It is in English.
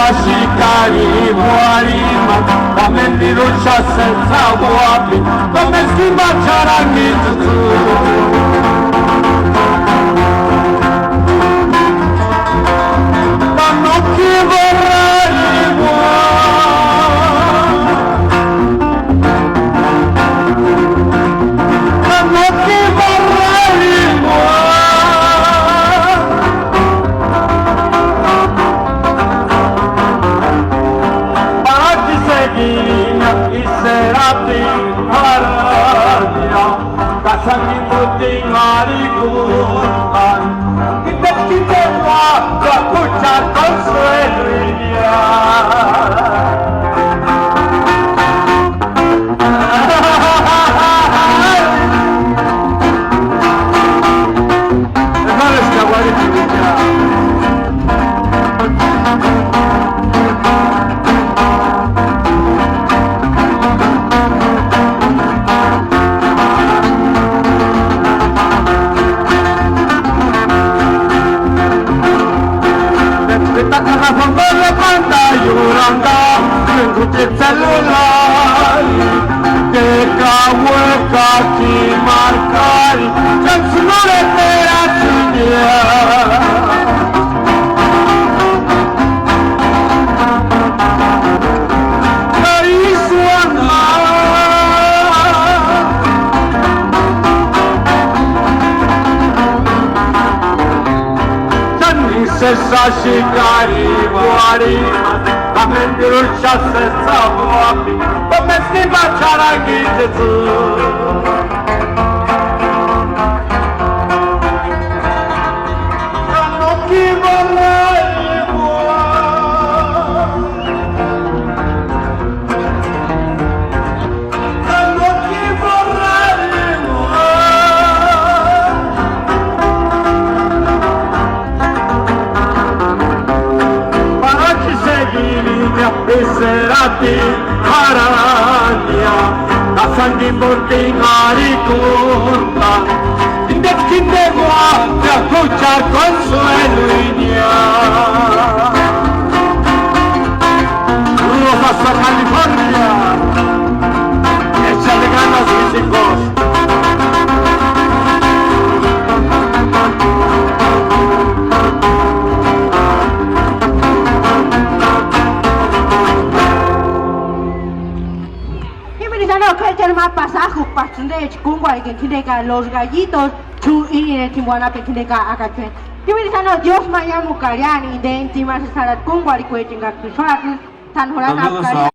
shikari muarima come mi ruscia senza uopi come si baciarà chi tu ma non chi vorrai ma non chi vorrai Iserati haranya kasangi muti marikungan kita kucha consuelia cellulari che cavolo cacchi marcari canzone per accidia cari suonare Gianni se sa shikari buari Mendirusha senza uopi come si baciarà chi Gesù non chi vorrai non chi vorrai ma oggi segui Iserati haranya kasangi murti marikunta indet kinde gua ya kucha consueluinia Los hasta California échale ganas mis hijos pasaje pasande chikungwa que kineka los gallitos chu y timwana que kineka akachen kibirisano Dios mayamu kariani de intimas sarat kungwa que tinga kushat tan horan